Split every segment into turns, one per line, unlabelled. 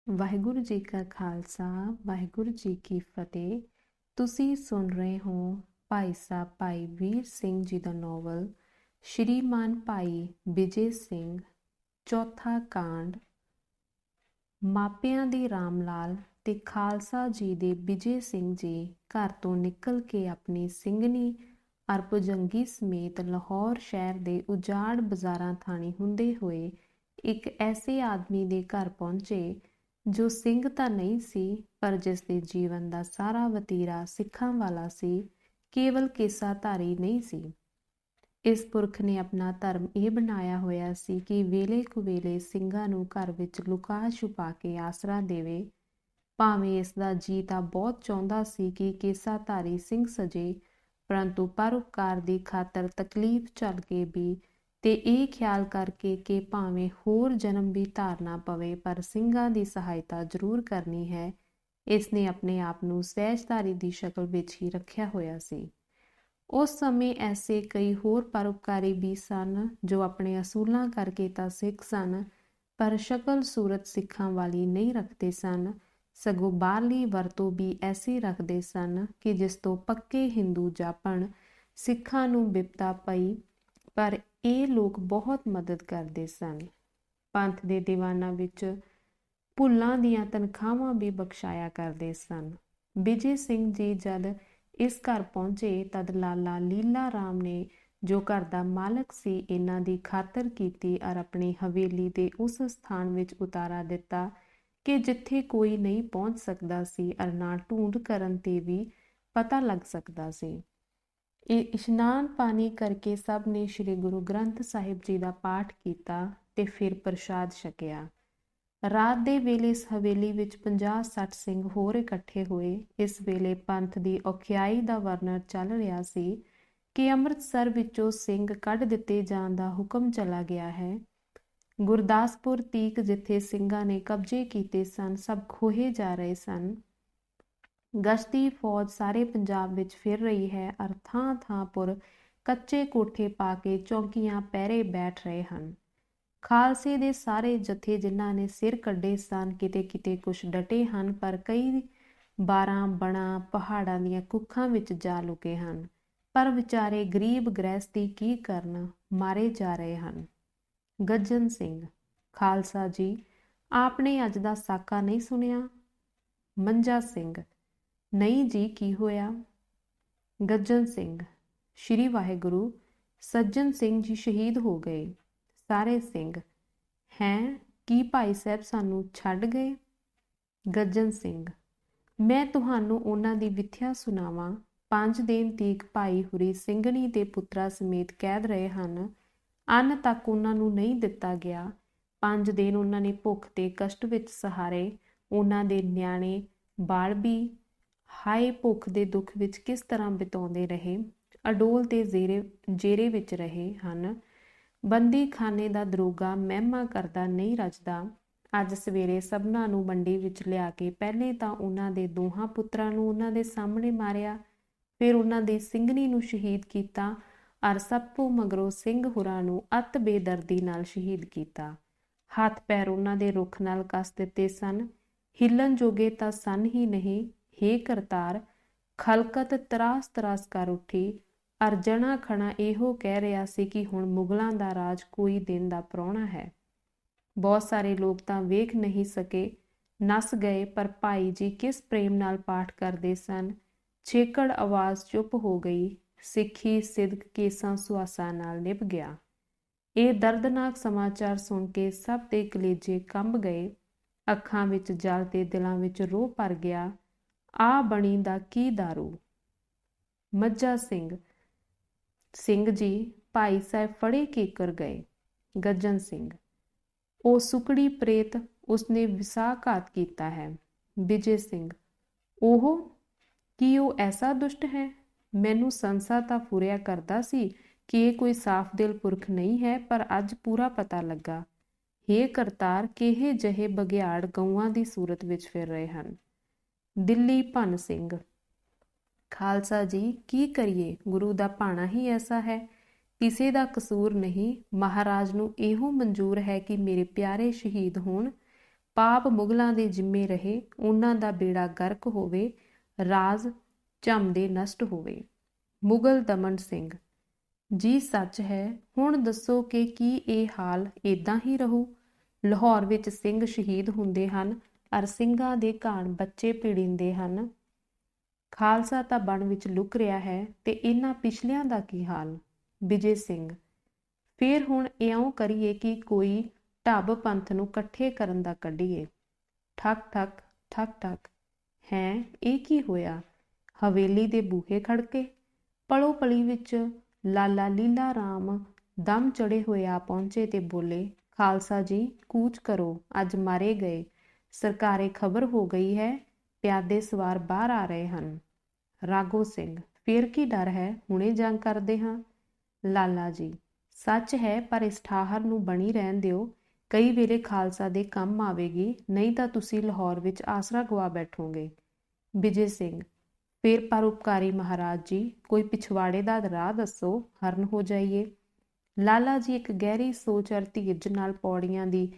ਵਾਹਿਗੁਰੂ ਜੀ ਕਾ ਖਾਲਸਾ ਵਾਹਿਗੁਰੂ ਜੀ ਕੀ ਫਤਿਹ। ਤੁਸੀਂ ਸੁਣ ਰਹੇ ਹੋ ਭਾਈ ਸਾਹਿਬ ਭਾਈ ਵੀਰ ਸਿੰਘ ਜੀ ਦਾ ਨੋਵਲ ਸ਼੍ਰੀਮਾਨ ਭਾਈ ਵਿਜੇ ਸਿੰਘ। ਚੌਥਾ ਕਾਂਡ। ਮਾਪਿਆਂ ਦੇ ਰਾਮ ਲਾਲ ਤੇ ਖਾਲਸਾ ਜੀ ਦੇ ਵਿਜੇ ਸਿੰਘ ਜੀ ਘਰ ਤੋਂ ਨਿਕਲ ਕੇ ਆਪਣੀ ਸਿੰਘਣੀ ਅਰ ਭੁਜੰਗੀ ਸਮੇਤ ਲਾਹੌਰ ਸ਼ਹਿਰ ਦੇ ਉਜਾੜ ਬਾਜ਼ਾਰਾਂ ਥਾਣੀ ਹੁੰਦੇ ਹੋਏ ਇੱਕ ਐਸੇ ਆਦਮੀ ਦੇ ਘਰ ਪਹੁੰਚੇ ਜੋ ਸਿੰਘ ਤਾਂ ਨਹੀਂ ਸੀ, ਪਰ ਜਿਸ ਦੇ ਜੀਵਨ ਦਾ ਸਾਰਾ ਵਤੀਰਾ ਸਿੱਖਾਂ ਵਾਲਾ ਸੀ, ਕੇਵਲ ਕੇਸਾਧਾਰੀ ਨਹੀਂ ਸੀ। ਇਸ ਪੁਰਖ ਨੇ ਆਪਣਾ ਧਰਮ ਇਹ ਬਣਾਇਆ ਹੋਇਆ ਸੀ ਕਿ ਵੇਲੇ ਕੁਵੇਲੇ ਸਿੰਘਾਂ ਨੂੰ ਘਰ ਵਿੱਚ ਲੁਕਾ ਛੁਪਾ ਕੇ ਆਸਰਾ ਦੇਵੇ। ਭਾਵੇਂ ਇਸ ਦਾ ਜੀ ਤਾਂ ਬਹੁਤ ਚਾਹੁੰਦਾ ਸੀ ਕਿ ਕੇਸਾਧਾਰੀ ਸਿੰਘ ਸਜੇ, ਪਰੰਤੂ ਪਰਉਪਕਾਰ ਦੀ ਖਾਤਰ ਤਕਲੀਫ ਝੱਲ ਕੇ ਵੀ ਤੇ ਇਹ ਖਿਆਲ ਕਰਕੇ ਕਿ ਭਾਵੇਂ ਹੋਰ ਜਨਮ ਵੀ ਧਾਰਨਾ ਪਵੇ ਪਰ ਸਿੰਘਾਂ ਦੀ ਸਹਾਇਤਾ ਜ਼ਰੂਰ ਕਰਨੀ ਹੈ, ਇਸ ਨੇ ਆਪਣੇ ਆਪ ਨੂੰ ਸਹਿਜਧਾਰੀ ਦੀ ਸ਼ਕਲ ਵਿੱਚ ਹੀ ਰੱਖਿਆ ਹੋਇਆ ਸੀ। ਉਸ ਸਮੇਂ ਐਸੇ ਕਈ ਹੋਰ ਪਰਉਪਕਾਰੀ ਵੀ ਸਨ ਜੋ ਆਪਣੇ ਅਸੂਲਾਂ ਕਰਕੇ ਤਾਂ ਸਿੱਖ ਸਨ, ਪਰ ਸ਼ਕਲ ਸੂਰਤ ਸਿੱਖਾਂ ਵਾਲੀ ਨਹੀਂ ਰੱਖਦੇ ਸਨ, ਸਗੋਂ ਬਾਹਰਲੀ ਵਰਤੋਂ ਵੀ ਐਸੀ ਰੱਖਦੇ ਸਨ ਕਿ ਜਿਸ ਤੋਂ ਪੱਕੇ ਹਿੰਦੂ ਜਾਪਣ। ਸਿੱਖਾਂ ਨੂੰ ਬਿਪਤਾ ਪਈ, ਪਰ ਇਹ ਲੋਕ ਬਹੁਤ ਮਦਦ ਕਰਦੇ ਸਨ। ਪੰਥ ਦੇ ਦੀਵਾਨਾਂ ਵਿੱਚ ਭੁੱਲਾਂ ਦੀਆਂ ਤਨਖਾਹਾਂ ਵੀ ਬਖਸ਼ਾਇਆ ਕਰਦੇ ਸਨ। ਵਿਜੇ ਸਿੰਘ ਜੀ ਜਦ ਇਸ ਘਰ ਪਹੁੰਚੇ ਤਦ ਲਾਲਾ ਲੀਲਾ ਰਾਮ ਨੇ, ਜੋ ਘਰ ਦਾ ਮਾਲਕ ਸੀ, ਇਹਨਾਂ ਦੀ ਖਾਤਰ ਕੀਤੀ ਅਰ ਆਪਣੀ ਹਵੇਲੀ ਦੇ ਉਸ ਸਥਾਨ ਵਿੱਚ ਉਤਾਰਾ ਦਿੱਤਾ ਕਿ ਜਿੱਥੇ ਕੋਈ ਨਹੀਂ ਪਹੁੰਚ ਸਕਦਾ ਸੀ ਅਰ ਨਾ ਢੂੰਡ ਕਰਨ ਤੇ ਵੀ ਪਤਾ ਲੱਗ ਸਕਦਾ ਸੀ। ਇਹ ਇਸ਼ਨਾਨ ਪਾਣੀ ਕਰਕੇ ਸਭ ਨੇ ਸ੍ਰੀ ਗੁਰੂ ਗ੍ਰੰਥ ਸਾਹਿਬ ਜੀ ਦਾ ਪਾਠ ਕੀਤਾ ਤੇ ਫਿਰ ਪ੍ਰਸ਼ਾਦ ਛਕਿਆ। ਰਾਤ ਦੇ ਵੇਲੇ ਇਸ ਹਵੇਲੀ ਵਿੱਚ 50-60 ਸਿੰਘ ਹੋਰ ਇਕੱਠੇ ਹੋਏ। ਇਸ ਵੇਲੇ ਪੰਥ ਦੀ ਔਖਿਆਈ ਦਾ ਵਰਣਨ ਚੱਲ ਰਿਹਾ ਸੀ ਕਿ ਅੰਮ੍ਰਿਤਸਰ ਵਿੱਚੋਂ ਸਿੰਘ ਕੱਢ ਦਿੱਤੇ ਜਾਣ ਦਾ ਹੁਕਮ ਚਲਾ ਗਿਆ ਹੈ। ਗੁਰਦਾਸਪੁਰ ਤੀਕ ਜਿੱਥੇ ਸਿੰਘਾਂ ਨੇ ਕਬਜ਼ੇ ਕੀਤੇ ਸਨ, ਸਭ ਖੋਹੇ ਜਾ ਰਹੇ ਸਨ। ਗਸ਼ਤੀ ਫੌਜ ਸਾਰੇ ਪੰਜਾਬ ਵਿੱਚ ਫਿਰ ਰਹੀ ਹੈ ਅਰ ਥਾਂ ਥਾਂ ਪੁਰ ਕੱਚੇ ਕੋਠੇ ਪਾ ਕੇ ਚੌਕੀਆਂ ਪਹਿਰੇ ਬੈਠ ਰਹੇ ਹਨ। ਖਾਲਸੇ ਦੇ ਸਾਰੇ ਜਥੇ ਜਿਨ੍ਹਾਂ ਨੇ ਸਿਰ ਕੱਢੇ ਸਨ, ਕਿਤੇ ਕਿਤੇ ਕੁਛ ਡਟੇ ਹਨ, ਪਰ ਕਈ ਬਾਰਾਂ ਬਣਾ ਪਹਾੜਾਂ ਦੀਆਂ ਕੁੱਖਾਂ ਵਿੱਚ ਜਾ ਲੁਕੇ ਹਨ। ਪਰ ਵਿਚਾਰੇ ਗਰੀਬ ਗ੍ਰਹਿਸਤੀ ਕੀ ਕਰਨ, ਮਾਰੇ ਜਾ ਰਹੇ ਹਨ। ਗੱਜਣ ਸਿੰਘ: ਖਾਲਸਾ ਜੀ, ਆਪਨੇ ਅੱਜ ਦਾ ਸਾਕਾ ਨਹੀਂ ਸੁਣਿਆ? ਮੰਜਾ ਸਿੰਘ: ਨਹੀਂ ਜੀ, ਕੀ ਹੋਇਆ? ਗੱਜਣ ਸਿੰਘ: ਸ਼੍ਰੀ ਵਾਹਿਗੁਰੂ, ਸੱਜਣ ਸਿੰਘ ਜੀ ਸ਼ਹੀਦ ਹੋ ਗਏ। ਸਾਰੇ ਸਿੰਘ: ਹੈਂ, ਕੀ ਭਾਈ ਸਾਹਿਬ ਸਾਨੂੰ ਛੱਡ ਗਏ? ਗੱਜਣ ਸਿੰਘ: ਮੈਂ ਤੁਹਾਨੂੰ ਉਹਨਾਂ ਦੀ ਵਿਥਿਆ ਸੁਣਾਵਾਂ। 5 ਦਿਨ ਤੀਕ ਭਾਈ ਹੁਰੀ ਸਿੰਘਣੀ ਤੇ ਪੁੱਤਰਾ ਸਮੇਤ ਕੈਦ ਰਹੇ ਹਨ। ਅੰਨ ਤੱਕ ਉਹਨਾਂ ਨੂੰ ਨਹੀਂ ਦਿੱਤਾ ਗਿਆ। 5 ਦਿਨ ਉਹਨਾਂ ਨੇ ਭੁੱਖ ਤੇ ਕਸ਼ਟ ਵਿੱਚ ਸਹਾਰੇ। ਉਹਨਾਂ ਦੇ ਨਿਆਣੇ ਬਾਲ ਵੀ ਹਾਏ ਭੁੱਖ ਦੇ ਦੁੱਖ ਵਿੱਚ ਕਿਸ ਤਰ੍ਹਾਂ ਬਿਤਾਉਂਦੇ ਰਹੇ, ਅਡੋਲ ਤੇ ਜੇਰੇ ਵਿੱਚ ਰਹੇ ਹਨ। ਬੰਦੀ ਖਾਨੇ ਦਾ ਦਰੋਗਾ ਮਹਿਮਾ ਕਰਦਾ ਨਹੀਂ ਰੱਜਦਾ। ਅੱਜ ਸਵੇਰੇ ਸਭਨਾਂ ਨੂੰ ਮੰਡੀ ਵਿੱਚ ਲਿਆ ਕੇ ਪਹਿਲੇ ਤਾਂ ਉਹਨਾਂ ਦੇ ਦੋਹਾਂ ਪੁੱਤਰਾਂ ਨੂੰ ਉਹਨਾਂ ਦੇ ਸਾਹਮਣੇ ਮਾਰਿਆ, ਫਿਰ ਉਹਨਾਂ ਦੀ ਸਿੰਘਣੀ ਨੂੰ ਸ਼ਹੀਦ ਕੀਤਾ ਅਰ ਸਭ ਤੋਂ ਮਗਰੋਂ ਸਿੰਘ ਹੁਰਾਂ ਨੂੰ ਅਤ ਬੇਦਰਦੀ ਨਾਲ ਸ਼ਹੀਦ ਕੀਤਾ। ਹੱਥ ਪੈਰ ਉਹਨਾਂ ਦੇ ਰੁੱਖ ਨਾਲ ਕੱਸ ਦਿੱਤੇ ਸਨ। ਹਿੱਲਣ ਜੋਗੇ ਤਾਂ ਸਨ ਹੀ ਨਹੀਂ। ਹੇ ਕਰਤਾਰ, ਖਲਕਤ ਤਰਾਸ ਤਰਾਸ ਕਰ ਉੱਠੀ ਅਰ ਜਣਾ ਖਣਾ ਇਹੋ ਕਹਿ ਰਿਹਾ ਸੀ ਕਿ ਹੁਣ ਮੁਗਲਾਂ ਦਾ ਰਾਜ ਕੋਈ ਦਿਨ ਦਾ ਪ੍ਰਾਹੁਣਾ ਹੈ। ਬਹੁਤ ਸਾਰੇ ਲੋਕ ਤਾਂ ਵੇਖ ਨਹੀਂ ਸਕੇ, ਨੱਸ ਗਏ, ਪਰ ਭਾਈ ਜੀ ਕਿਸ ਪ੍ਰੇਮ ਨਾਲ ਪਾਠ ਕਰਦੇ ਸਨ। ਛੇਕੜ ਆਵਾਜ਼ ਚੁੱਪ ਹੋ ਗਈ। ਸਿੱਖੀ ਸਿਦਕ ਕੇਸਾਂ ਸੁਆਸਾਂ ਨਾਲ ਨਿਭ ਗਿਆ। ਇਹ ਦਰਦਨਾਕ ਸਮਾਚਾਰ ਸੁਣ ਕੇ ਸਭ ਦੇ ਕਲੇਜੇ ਕੰਬ ਗਏ। ਅੱਖਾਂ ਵਿੱਚ ਜਲ ਤੇ ਦਿਲਾਂ ਵਿੱਚ ਰੋਹ ਭਰ ਗਿਆ। ਆ ਬਣੀ ਦਾ ਕੀ ਦਾਰੂ? ਮੱਝਾ ਸਿੰਘ: ਸਿੰਘ ਜੀ, ਭਾਈ ਸਾਹਿਬ ਫੜੇ ਕੀਕਰ ਗਏ। ਗੱਜਣ ਸਿੰਘ: ਉਹ ਸੁਕੜੀ ਪ੍ਰੇਤ, ਉਸਨੇ ਵਿਸਾਘਾਤ ਕੀਤਾ ਹੈ। ਵਿਜੇ ਸਿੰਘ: ਉਹ ਕੀ ਉਹ ਐਸਾ ਦੁਸ਼ਟ ਹੈ? ਮੈਨੂੰ ਸੰਸਾ ਤਾਂ ਫੁਰਿਆ ਕਰਦਾ ਸੀ ਕਿ ਇਹ ਕੋਈ ਸਾਫ਼ ਦਿਲ ਪੁਰਖ ਨਹੀਂ ਹੈ, ਪਰ ਅੱਜ ਪੂਰਾ ਪਤਾ ਲੱਗਾ। ਹੇ ਕਰਤਾਰ, ਕਿਹੇ ਜਿਹੇ ਬਘਿਆੜ ਗਊਆਂ ਦੀ ਸੂਰਤ ਵਿੱਚ ਫਿਰ ਰਹੇ ਹਨ। ਦਿੱਲੀ ਭੰਨ ਸਿੰਘ: ਖਾਲਸਾ ਜੀ, ਕੀ ਕਰੀਏ, ਗੁਰੂ ਦਾ ਭਾਣਾ ਹੀ ਐਸਾ ਹੈ। ਕਿਸੇ ਦਾ ਕਸੂਰ ਨਹੀਂ। ਮਹਾਰਾਜ ਨੂੰ ਇਹੋ ਮਨਜ਼ੂਰ ਹੈ ਕਿ ਮੇਰੇ ਪਿਆਰੇ ਸ਼ਹੀਦ ਹੋਣ। ਪਾਪ ਮੁਗਲਾਂ ਦੇ ਜਿੰਮੇ ਰਹੇ, ਉਹਨਾਂ ਦਾ ਬੇੜਾ ਗਰਕ ਹੋਵੇ, ਰਾਜ ਝੰਮਦੇ ਨਸ਼ਟ ਹੋਵੇ। ਮੁਗਲ ਦਮਨ ਸਿੰਘ ਜੀ ਸੱਚ ਹੈ। ਹੁਣ ਦੱਸੋ ਕਿ ਕੀ ਇਹ ਹਾਲ ਏਦਾਂ ਹੀ ਰਹੂ? ਲਾਹੌਰ ਵਿੱਚ ਸਿੰਘ ਸ਼ਹੀਦ ਹੁੰਦੇ ਹਨ ਅਰ ਸਿੰਘਾਂ ਦੇ ਘਾਣ ਬੱਚੇ ਪੀੜੀਂਦੇ ਹਨ। ਖਾਲਸਾ ਤਾਂ ਬਣ ਵਿੱਚ ਲੁਕ ਰਿਹਾ ਹੈ ਤੇ ਇਹਨਾਂ ਪਿਛਲਿਆਂ ਦਾ ਕੀ ਹਾਲ? ਵਿਜੇ ਸਿੰਘ ਫੇਰ ਹੁਣ ਇਉਂ ਕਰੀਏ ਕਿ ਕੋਈ ਢੱਬ ਪੰਥ ਨੂੰ ਇਕੱਠੇ ਕਰਨ ਦਾ ਕੱਢੀਏ। ਠੱਕ ਠੱਕ ਠੱਕ ਠੱਕ। ਹੈਂ, ਇਹ ਕੀ ਹੋਇਆ? ਹਵੇਲੀ ਦੇ ਬੂਹੇ ਖੜਕੇ। ਪਲੋ ਪਲੀ ਵਿੱਚ ਲਾਲਾ ਲੀਲਾ ਰਾਮ ਦਮ ਚੜੇ ਹੋਏ ਆ ਪਹੁੰਚੇ ਤੇ ਬੋਲੇ, ਖਾਲਸਾ ਜੀ ਕੂਚ ਕਰੋ, ਅੱਜ ਮਾਰੇ ਗਏ। ਸਰਕਾਰੇ ਖਬਰ ਹੋ ਗਈ ਹੈ, ਪਿਆਦੇ ਸਵਾਰ ਬਾਹਰ ਆ ਰਹੇ ਹਨ। ਰਾਘੋ ਸਿੰਘ ਫੇਰ ਕੀ ਡਰ ਹੈ, ਹੁਣੇ ਜੰਗ ਕਰਦੇ ਹਾਂ। ਲਾਲਾ ਜੀ ਸੱਚ ਹੈ, ਪਰ ਇਸ ਠਾਹਰ ਨੂੰ ਬਣੀ ਰਹਿਣ ਦਿਓ, ਕਈ ਵੇਲੇ ਖਾਲਸਾ ਦੇ ਕੰਮ ਆਵੇਗੀ, ਨਹੀਂ ਤਾਂ ਤੁਸੀਂ ਲਾਹੌਰ ਵਿੱਚ ਆਸਰਾ ਗਵਾ ਬੈਠੋਗੇ। ਵਿਜੇ ਸਿੰਘ ਫੇਰ ਪਰਉਪਕਾਰੀ ਮਹਾਰਾਜ ਜੀ, ਕੋਈ ਪਿਛਵਾੜੇ ਦਾ ਰਾਹ ਦੱਸੋ, ਹਰਨ ਹੋ ਜਾਈਏ। ਲਾਲਾ ਜੀ ਇੱਕ ਗਹਿਰੀ ਸੋਚ ਅਰ ਧੀਰਜ ਨਾਲ ਪੌੜੀਆਂ ਦੀ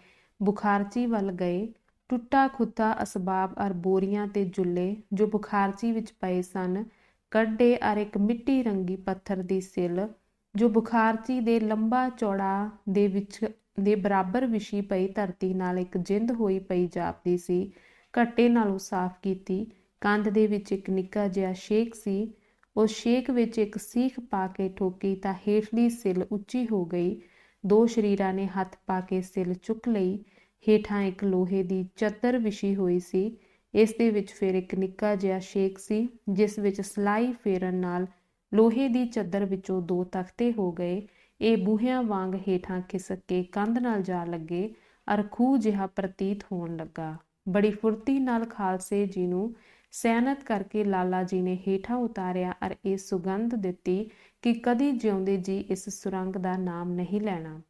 ਬੁਖਾਰਚੀ ਵੱਲ ਗਏ। ਟੁੱਟਾ ਖੁੱਤਾ ਅਸਬਾਬ ਅਰ ਬੋਰੀਆਂ ਤੇ ਜੁੱਲੇ ਜੋ ਬੁਖਾਰਚੀ ਵਿੱਚ ਪਏ ਸਨ ਕੱਢੇ ਅਰ ਇੱਕ ਮਿੱਟੀ ਰੰਗੀ ਪੱਥਰ ਦੀ ਸਿਲ ਜੋ ਬੁਖਾਰਚੀ ਦੇ ਲੰਬਾ ਚੌੜਾ ਦੇ ਵਿੱਚ ਦੇ ਬਰਾਬਰ ਵਿਛੀ ਪਈ ਧਰਤੀ ਨਾਲ ਇੱਕ ਜਿੰਦ ਹੋਈ ਪਈ ਜਾਪਦੀ ਸੀ, ਘੱਟੇ ਨਾਲੋਂ ਸਾਫ਼ ਕੀਤੀ। ਕੰਧ ਦੇ ਵਿੱਚ ਇੱਕ ਨਿੱਕਾ ਜਿਹਾ ਛੇਕ ਸੀ। ਉਸ ਛੇਕ ਵਿੱਚ ਇੱਕ ਸੀਖ ਪਾ ਕੇ ਠੋਕੀ ਤਾਂ ਹੇਠਲੀ ਸਿਲ ਉੱਚੀ ਹੋ ਗਈ। ਦੋ ਸ਼ਰੀਰਾਂ ਨੇ ਹੱਥ ਪਾ ਕੇ ਸਿਲ ਚੁੱਕ ਲਈ। ਹੇਠਾਂ ਇੱਕ ਲੋਹੇ ਦੀ ਚੱਦਰ ਵਿਛੀ ਹੋਈ ਸੀ। ਇਸ ਦੇ ਵਿੱਚ ਫਿਰ ਇੱਕ ਨਿੱਕਾ ਜਿਹਾ ਛੇਕ ਸੀ, ਜਿਸ ਵਿੱਚ ਸਲਾਈ ਫੇਰਨ ਨਾਲ ਲੋਹੇ ਦੀ ਚੱਦਰ ਵਿੱਚੋਂ ਦੋ ਤਖਤੇ ਹੋ ਗਏ। ਇਹ ਬੂਹਿਆਂ ਵਾਂਗ ਹੇਠਾਂ ਖਿਸਕ ਕੇ ਕੰਧ ਨਾਲ ਜਾ ਲੱਗੇ ਅਰ ਖੂਹ ਜਿਹਾ ਪ੍ਰਤੀਤ ਹੋਣ ਲੱਗਾ। ਬੜੀ ਫੁਰਤੀ ਨਾਲ ਖਾਲਸੇ ਜੀ ਨੂੰ ਸੈਨਤ ਕਰਕੇ ਲਾਲਾ ਜੀ ਨੇ ਹੇਠਾਂ ਉਤਾਰਿਆ ਅਰ ਇਹ ਸੁਗੰਧ ਦਿੱਤੀ ਕਿ ਕਦੀ ਜਿਉਂਦੇ ਜੀ ਇਸ ਸੁਰੰਗ ਦਾ ਨਾਮ ਨਹੀਂ ਲੈਣਾ।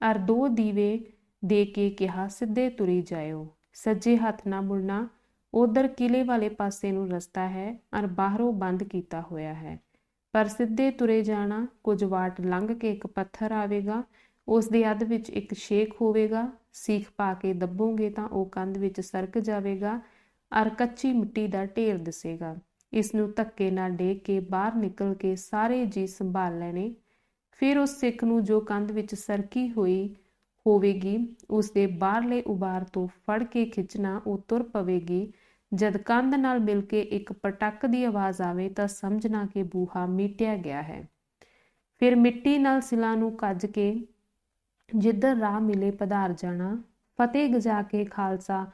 ਅਰ ਦੋ ਦੀਵੇ ਦੇ ਕੇ ਕਿਹਾ, ਸਿੱਧੇ ਤੁਰੀ ਜਾਇਓ, ਸੱਜੇ ਹੱਥ ਨਾ ਮੁੜਨਾ, ਉਧਰ ਕਿਲੇ ਵਾਲੇ ਪਾਸੇ ਨੂੰ ਰਸਤਾ ਹੈ ਅਰ ਬਾਹਰੋਂ ਬੰਦ ਕੀਤਾ ਹੋਇਆ ਹੈ, ਪਰ ਸਿੱਧੇ ਤੁਰੇ ਜਾਣਾ। ਕੁਝ ਵਾਟ ਲੰਘ ਕੇ ਇੱਕ ਪੱਥਰ ਆਵੇਗਾ, ਉਸ ਦੇ ਅੱਧ ਵਿੱਚ ਇੱਕ ਛੇਕ ਹੋਵੇਗਾ। ਸੀਖ ਪਾ ਕੇ ਦੱਬੋਗੇ ਤਾਂ ਉਹ ਕੰਧ ਵਿੱਚ ਸਰਕ ਜਾਵੇਗਾ ਅਰ ਕੱਚੀ ਮਿੱਟੀ ਦਾ ਢੇਰ ਦਿਸੇਗਾ। ਇਸ ਨੂੰ ਧੱਕੇ ਨਾਲ ਡੇਗ ਕੇ ਬਾਹਰ ਨਿਕਲ ਕੇ ਸਾਰੇ ਜੀ ਸੰਭਾਲ ਲੈਣੇ। ਫਿਰ ਉਸ ਸਿੱਖ ਨੂੰ ਜੋ ਕੰਧ ਵਿੱਚ ਸਰਕੀ ਹੋਈ ਹੋਵੇਗੀ, ਉਸ ਦੇ ਬਾਹਰਲੇ ਉਬਾਰ ਤੋਂ ਫੜ ਕੇ ਖਿੱਚਣਾ, ਉਹ ਤੁਰ ਪਵੇਗੀ। ਜਦ ਕੰਧ ਨਾਲ ਮਿਲ ਕੇ ਇੱਕ ਪਟਕ ਦੀ ਆਵਾਜ਼ ਆਵੇ ਤਾਂ ਸਮਝਣਾ ਕਿ ਬੂਹਾ ਮੀਟਿਆ ਗਿਆ ਹੈ। ਫਿਰ ਮਿੱਟੀ ਨਾਲ ਸਿਲਾਂ ਨੂੰ ਕੱਜ ਕੇ ਜਿੱਧਰ ਰਾਹ ਮਿਲੇ ਪਧਾਰ ਜਾਣਾ। ਫਤਿਹ ਗਜਾ ਕੇ ਖਾਲਸਾ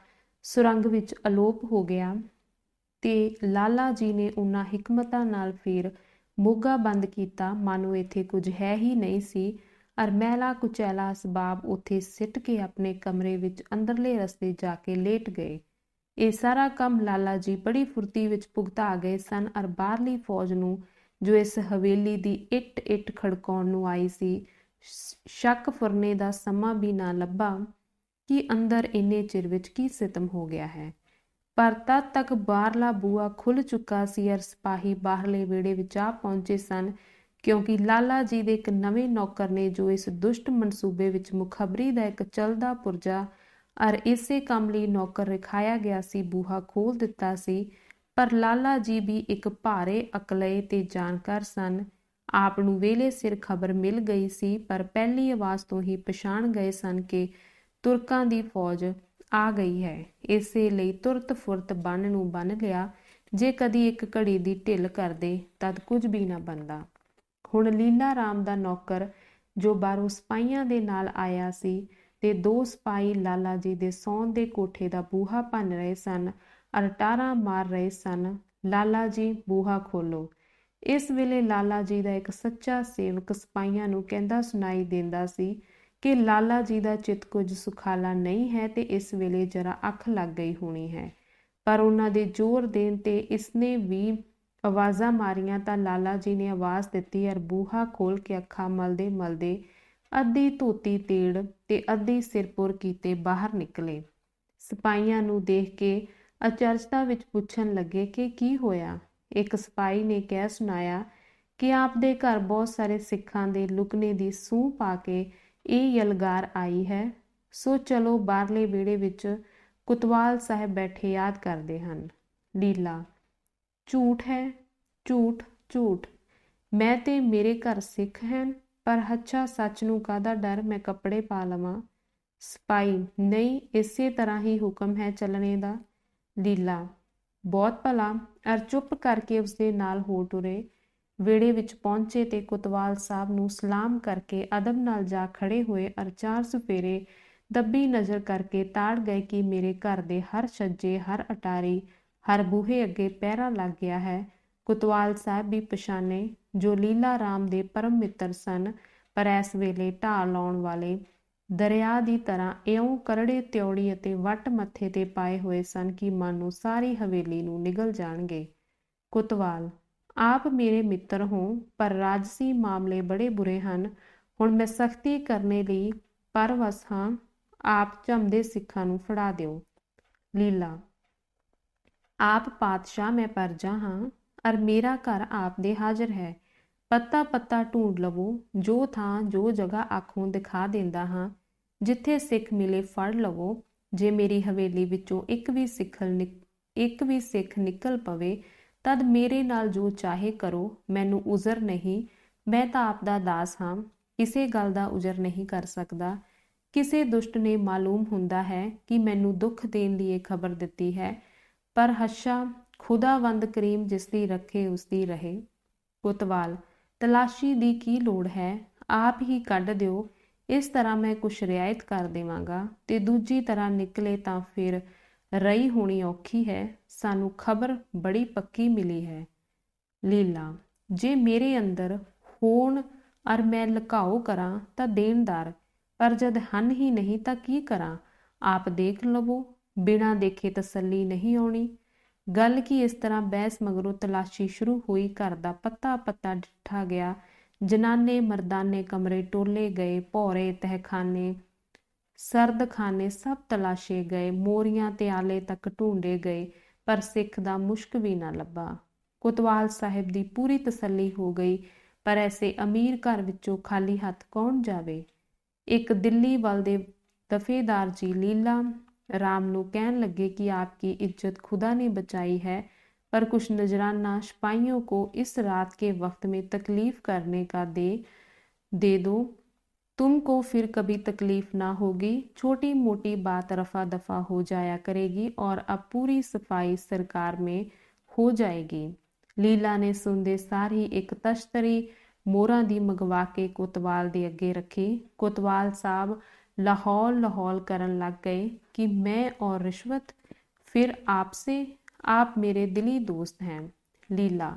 ਸੁਰੰਗ ਵਿੱਚ ਅਲੋਪ ਹੋ ਗਿਆ ਤੇ ਲਾਲਾ ਜੀ ਨੇ ਉਹਨਾਂ ਹਿਕਮਤਾਂ ਨਾਲ ਫਿਰ ਮੋਗਾ ਬੰਦ ਕੀਤਾ ਮਾਨੋ ਇੱਥੇ ਕੁਝ ਹੈ ਹੀ ਨਹੀਂ ਸੀ, ਅਰ ਮਹਿਲਾ ਕੁਚੈਲਾ ਅਸਬਾਬ ਉੱਥੇ ਸਿੱਟ ਕੇ ਆਪਣੇ ਕਮਰੇ ਵਿੱਚ ਅੰਦਰਲੇ ਰਸਤੇ ਜਾ ਕੇ ਲੇਟ ਗਏ। ਇਹ ਸਾਰਾ ਕੰਮ ਲਾਲਾ ਜੀ ਬੜੀ ਫੁਰਤੀ ਵਿੱਚ ਭੁਗਤਾ ਗਏ ਸਨ ਅਰ ਬਾਹਰਲੀ ਫੌਜ ਨੂੰ ਜੋ ਇਸ ਹਵੇਲੀ ਦੀ ਇੱਟ ਖੜਕਾਉਣ ਨੂੰ ਆਈ ਸੀ, ਸ਼ੱਕ ਫੁਰਨੇ ਦਾ ਸਮਾਂ ਵੀ ਨਾ ਲੱਭਾ ਕਿ ਅੰਦਰ ਇੰਨੇ ਚਿਰ ਵਿੱਚ ਕੀ ਸਿਤਮ ਹੋ ਗਿਆ ਹੈ। ਪਰ ਤਦ ਤੱਕ ਬਾਹਰਲਾ ਬੂਹਾ ਖੁੱਲ੍ਹ ਚੁੱਕਾ ਸੀ ਅਰ ਸਿਪਾਹੀ ਬਾਹਰਲੇ ਵਿਹੜੇ ਵਿੱਚ ਆ ਪਹੁੰਚੇ ਸਨ, ਕਿਉਂਕਿ ਲਾਲਾ ਜੀ ਦੇ ਇੱਕ ਨਵੇਂ ਨੌਕਰ ਨੇ ਜੋ ਇਸ ਦੁਸ਼ਟ ਮਨਸੂਬੇ ਵਿੱਚ ਮੁਖਬਰੀ ਦਾ ਇੱਕ ਚੱਲਦਾ ਪੁਰਜਾ ਅਰ ਇਸੇ ਕੰਮ ਲਈ ਨੌਕਰ ਰਖਾਇਆ ਗਿਆ ਸੀ, ਬੂਹਾ ਖੋਲ੍ਹ ਦਿੱਤਾ ਸੀ। ਪਰ ਲਾਲਾ ਜੀ ਵੀ ਇੱਕ ਭਾਰੇ ਅਕਲਏ ਤੇ ਜਾਣਕਾਰ ਸਨ। ਆਪ ਨੂੰ ਵੇਲੇ ਸਿਰ ਖਬਰ ਮਿਲ ਗਈ ਸੀ, ਪਰ ਪਹਿਲੀ ਆਵਾਜ਼ ਤੋਂ ਹੀ ਪਛਾਣ ਗਏ ਸਨ ਕਿ ਤੁਰਕਾਂ ਦੀ ਫੌਜ ਆ ਗਈ ਹੈ। ਇਸੇ ਲਈ ਤੁਰਤ ਫੁਰਤ ਬੰਨ ਨੂੰ ਬੰਨ ਲਿਆ। ਜੇ ਕਦੀ ਇੱਕ ਘੜੀ ਦੀ ਢਿੱਲ ਕਰਦੇ ਤਦ ਕੁਝ ਵੀ ਨਾ ਬਣਦਾ। ਹੁਣ ਲੀਲਾ ਰਾਮ ਦਾ ਨੌਕਰ ਜੋ ਬਾਹਰੋਂ ਸਿਪਾਹੀਆਂ ਦੇ ਨਾਲ ਆਇਆ ਸੀ ਤੇ ਦੋ ਸਿਪਾਹੀ ਲਾਲਾ ਜੀ ਦੇ ਸੌਣ ਦੇ ਕੋਠੇ ਦਾ ਬੂਹਾ ਭੰਨ ਰਹੇ ਸਨ ਅਰ ਟਾਰਾਂ ਮਾਰ ਰਹੇ ਸਨ। ਲਾਲਾ ਜੀ ਬੂਹਾ ਖੋਲੋ। ਇਸ ਵੇਲੇ ਲਾਲਾ ਜੀ ਦਾ ਇੱਕ ਸੱਚਾ ਸੇਵਕ ਸਿਪਾਹੀਆਂ ਨੂੰ ਕਹਿੰਦਾ ਸੁਣਾਈ ਦਿੰਦਾ ਸੀ ਕਿ ਲਾਲਾ ਜੀ ਦਾ ਚਿੱਤ ਕੁਝ ਸੁਖਾਲਾ ਨਹੀਂ ਹੈ ਤੇ ਇਸ ਵੇਲੇ ਜਰਾ ਅੱਖ ਲੱਗ ਗਈ ਹੋਣੀ ਹੈ। ਪਰ ਉਹਨਾਂ ਦੇ ਜ਼ੋਰ ਦੇਣ ਤੇ ਇਸਨੇ ਵੀ ਆਵਾਜ਼ਾਂ ਮਾਰੀਆਂ ਤਾਂ ਲਾਲਾ ਜੀ ਨੇ ਆਵਾਜ਼ ਦਿੱਤੀ ਅਰ ਬੂਹਾ ਖੋਲ੍ਹ ਕੇ ਅੱਖਾਂ ਮਲਦੇ ਮਲਦੇ ਅੱਧੀ ਧੋਤੀ ਤੇੜ ਤੇ ਅੱਧੀ ਸਿਰਪੁਰ ਕੀਤੇ ਬਾਹਰ ਨਿਕਲੇ। ਸਿਪਾਹੀਆਂ ਨੂੰ ਦੇਖ ਕੇ ਅਚਰਜਤਾ ਵਿੱਚ ਪੁੱਛਣ ਲੱਗੇ ਕਿ ਕੀ ਹੋਇਆ। ਇੱਕ ਸਿਪਾਹੀ ਨੇ ਕਹਿ ਸੁਣਾਇਆ ਕਿ ਆਪ ਦੇ ਘਰ ਬਹੁਤ ਸਾਰੇ ਸਿੱਖਾਂ ਦੇ ਲੁਕਣੇ ਦੀ ਸੂਹ ਪਾ ਕੇ ਇਹ ਯਲਗਾਰ ਆਈ ਹੈ, ਸੋ ਚਲੋ ਬਾਹਰਲੇ ਵਿਹੜੇ ਵਿੱਚ ਕੁਤਵਾਲ ਸਾਹਿਬ ਬੈਠੇ ਯਾਦ ਕਰਦੇ ਹਨ। ਲੀਲਾ, ਝੂਠ ਹੈ, ਝੂਠ, ਝੂਠ। ਮੈਂ ਤੇ ਮੇਰੇ ਘਰ ਸਿੱਖ ਹਨ, ਪਰ ਹੱਛਾ ਸੱਚ ਨੂੰ ਕਾਹਦਾ ਡਰ, ਮੈਂ ਕੱਪੜੇ ਪਾ ਲਵਾਂ। ਸਿਪਾਹੀ, ਨਹੀਂ, ਇਸੇ ਤਰ੍ਹਾਂ ਹੀ ਹੁਕਮ ਹੈ ਚੱਲਣੇ ਦਾ। ਲੀਲਾ, ਬਹੁਤ ਭਲਾ। ਅਰ ਚੁੱਪ ਕਰਕੇ ਉਸਦੇ ਨਾਲ ਹੋ ਟੁਰੇ। ਵਿਹੜੇ ਵਿੱਚ ਪਹੁੰਚੇ ਤੇ ਕੁਤਵਾਲ ਸਾਹਿਬ ਨੂੰ ਸਲਾਮ ਕਰਕੇ ਅਦਬ ਨਾਲ ਜਾ ਖੜੇ ਹੋਏ ਅਰ ਚਾਰ ਸੁਫੇਰੇ ਦੱਬੀ ਨਜ਼ਰ ਕਰਕੇ ਤਾੜ ਗਏ ਕਿ ਮੇਰੇ ਘਰ ਦੇ ਹਰ ਛੱਜੇ, ਹਰ ਅਟਾਰੀ, ਹਰ ਬੂਹੇ ਅੱਗੇ ਪਹਿਰਾ ਲੱਗ ਗਿਆ ਹੈ। ਕੁਤਵਾਲ ਸਾਹਿਬ ਵੀ ਪਛਾਣੇ, ਜੋ ਲੀਲਾ ਰਾਮ ਦੇ ਪਰਮ ਮਿੱਤਰ ਸਨ, ਪਰ ਇਸ ਵੇਲੇ ਢਾਹ ਲਾਉਣ ਵਾਲੇ ਦਰਿਆ ਦੀ ਤਰ੍ਹਾਂ ਇਉਂ ਕਰੜੇ ਤਿਉੜੀ ਅਤੇ ਵੱਟ ਮੱਥੇ ਤੇ ਪਾਏ ਹੋਏ ਸਨ ਕਿ ਮਾਨੋ ਸਾਰੀ ਹਵੇਲੀ ਨੂੰ ਨਿਗਲ ਜਾਣਗੇ। ਕੁਤਵਾਲ, ਆਪ ਮੇਰੇ ਮਿੱਤਰ ਹੋ, ਪਰ ਰਾਜਸੀ ਮਾਮਲੇ ਬੜੇ ਬੁਰੇ ਹਨ। ਹੁਣ ਮੈਂ ਸਖਤੀ ਕਰਨੇ ਲਈ ਪਰਵਸ ਹਾਂ। ਆਪ ਝੰਮਦੇ ਸਿੱਖਾਂ ਨੂੰ ਫੜਾ ਦਿਓ। ਲੀਲਾ, ਆਪ ਪਾਤਸ਼ਾਹ, ਮੈਂ ਪਰਜਾ ਹਾਂ, ਅਰ ਮੇਰਾ ਘਰ ਆਪ ਦੇ ਹਾਜ਼ਰ ਹੈ। ਪੱਤਾ ਪੱਤਾ ਢੂੰਡ ਲਵੋ, ਜੋ ਥਾਂ ਜੋ ਜਗ੍ਹਾ ਆਖੋਂ ਦਿਖਾ ਦਿੰਦਾ ਹਾਂ। ਜਿੱਥੇ ਸਿੱਖ ਮਿਲੇ ਫੜ ਲਵੋ। ਜੇ ਮੇਰੀ ਹਵੇਲੀ ਵਿੱਚੋਂ ਇੱਕ ਵੀ ਸਿੱਖ ਨਿਕਲ ਪਵੇ, ਤਦ ਮੇਰੇ ਨਾਲ ਜੋ ਚਾਹੇ ਕਰੋ, ਮੈਨੂੰ ਉਜ਼ਰ ਨਹੀਂ। ਮੈਂ ਤਾਂ ਆਪ ਦਾ ਦਾਸ ਹਾਂ, ਕਿਸੇ ਗੱਲ ਦਾ ਉਜ਼ਰ ਨਹੀਂ ਕਰ ਸਕਦਾ। ਕਿਸੇ ਦੁਸ਼ਟ ਨੇ ਮਾਲੂਮ ਹੁੰਦਾ ਹੈ ਕਿ ਮੈਨੂੰ ਦੁੱਖ ਦੇਣ ਲਈ ਇਹ ਖਬਰ ਦਿੱਤੀ ਹੈ, ਪਰ ਹੱਛਾ ਖੁਦਾਵੰਦ ਕਰੀਮ ਜਿਸਦੀ ਰੱਖੇ ਉਸਦੀ ਰਹੇ। ਕੁਤਵਾਲ, ਤਲਾਸ਼ੀ ਦੀ ਕੀ ਲੋੜ ਹੈ, ਆਪ ਹੀ ਕੱਢ ਦਿਓ। ਇਸ ਤਰ੍ਹਾਂ ਮੈਂ ਕੁਛ ਰਿਆਇਤ ਕਰ ਦੇਵਾਂਗਾ, ਤੇ ਦੂਜੀ ਤਰ੍ਹਾਂ ਨਿਕਲੇ ਤਾਂ ਫਿਰ ਰਹੀ ਹੋਣੀ ਔਖੀ ਹੈ। ਸਾਨੂੰ ਖਬਰ ਬੜੀ ਪੱਕੀ ਮਿਲੀ ਹੈ। ਲੀਲਾ, ਜੇ ਮੇਰੇ ਅੰਦਰ ਹੋਣ ਅਰ ਮੈਂ ਲੁਕਾਓ ਕਰਾਂ ਤਾਂ ਦੇਣਦਾਰ, ਪਰ ਜਦ ਹਨ ਹੀ ਨਹੀਂ ਤਾਂ ਕੀ ਕਰਾਂ। ਆਪ ਦੇਖ ਲਵੋ, ਬਿਨਾਂ ਦੇਖੇ ਤਸੱਲੀ ਨਹੀਂ ਆਉਣੀ। ਗੱਲ ਕੀ ਇਸ ਤਰ੍ਹਾਂ ਬਹਿਸ ਮਗਰੋਂ ਤਲਾਸ਼ੀ ਸ਼ੁਰੂ ਹੋਈ। ਘਰ ਦਾ ਪੱਤਾ ਪੱਤਾ ਡਿੱਠਾ ਗਿਆ। ਜਨਾਨੇ ਮਰਦਾਨੇ ਕਮਰੇ ਟੋਲੇ ਗਏ, ਭੌਰੇ ਤਹਿਖਾਨੇ ਸਰਦਖਾਨੇ ਸਭ ਤਲਾਸ਼ੇ ਗਏ, ਮੋਰੀਆਂ ਤੇ ਆਲੇ ਤੱਕ ਢੂੰਡੇ ਗਏ, ਪਰ ਸਿੱਖ ਦਾ ਮੁਸ਼ਕ ਵੀ ਨਾ ਲੱਭਾ। ਕੁਤਵਾਲ ਸਾਹਿਬ ਦੀ ਪੂਰੀ ਤਸੱਲੀ ਹੋ ਗਈ, ਪਰ ਐਸੇ ਅਮੀਰ ਘਰ ਵਿੱਚੋਂ ਖਾਲੀ ਹੱਥ ਕੌਣ ਜਾਵੇ। ਇੱਕ ਦਿੱਲੀ ਵੱਲ ਦੇ ਦਫੇਦਾਰ ਜੀ ਲੀਲਾ ਰਾਮ ਨੂੰ ਕਹਿਣ ਲੱਗੇ ਕਿ आपकी इज्जत खुदा ने बचाई है, पर कुछ नजराना सिपाहियों को इस रात के वक्त में तकलीफ करने का दे दो, तुमको फिर कभी तकलीफ ना होगी। छोटी मोटी बात रफा दफा हो जाया करेगी और अब पूरी सफाई सरकार में हो जाएगी। लीला ने सुनते सार ही एक तश्तरी मोहरां दी मंगवा के कोतवाल दे अगे रखी। कोतवाल साहब लाहौल लाहौल करन लग गए कि मैं और रिश्वत फिर आपसे, आप मेरे दिली दोस्त हैं। लीला,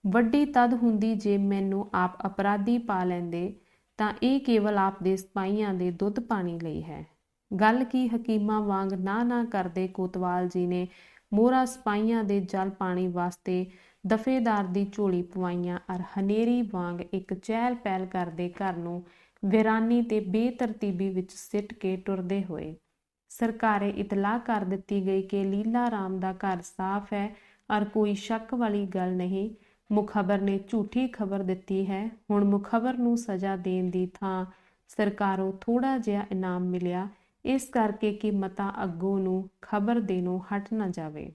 ਵੱਡੀ ਤਦ ਹੁੰਦੀ ਜੇ ਮੈਨੂੰ ਆਪ ਅਪਰਾਧੀ ਪਾ ਲੈਂਦੇ, ਤਾਂ ਇਹ ਕੇਵਲ ਆਪ ਦੇ ਸਿਪਾਹੀਆਂ ਦੇ ਦੁੱਧ ਪਾਣੀ ਲਈ ਹੈ। ਗੱਲ ਕੀ ਹਕੀਮਾਂ ਵਾਂਗ ਨਾ ਕਰਦੇ ਕੋਤਵਾਲ ਜੀ ਨੇ ਮੋਹਰਾ ਸਿਪਾਹੀਆਂ ਦੇ ਜਲ ਪਾਣੀ ਵਾਸਤੇ ਦਫੇਦਾਰ ਦੀ ਝੋਲੀ ਪਵਾਈਆਂ ਅਰ ਹਨੇਰੀ ਵਾਂਗ ਇੱਕ ਚਹਿਲ ਪਹਿਲ ਕਰਦੇ ਘਰ ਨੂੰ ਵੀਰਾਨੀ ਤੇ ਬੇਤਰਤੀਬੀ ਵਿੱਚ ਸਿੱਟ ਕੇ ਟੁਰਦੇ ਹੋਏ। ਸਰਕਾਰੇ ਇਤਲਾਹ ਕਰ ਦਿੱਤੀ ਗਈ ਕਿ ਲੀਲਾ ਰਾਮ ਦਾ ਘਰ ਸਾਫ਼ ਹੈ ਔਰ ਕੋਈ ਸ਼ੱਕ ਵਾਲੀ ਗੱਲ ਨਹੀਂ। ਮੁਖਬਰ ਨੇ ਝੂਠੀ ਖਬਰ ਦਿੱਤੀ ਹੈ। ਹੁਣ ਮੁਖਬਰ ਨੂੰ ਸਜ਼ਾ ਦੇਣ ਦੀ ਥਾਂ ਸਰਕਾਰੋਂ ਥੋੜਾ ਜਿਹਾ ਇਨਾਮ ਮਿਲਿਆ, ਇਸ ਕਰਕੇ ਕਿ ਮਤਾ ਅੱਗੋਂ ਨੂੰ ਖਬਰ ਦੇਣੋਂ ਹਟ ਨਾ ਜਾਵੇ।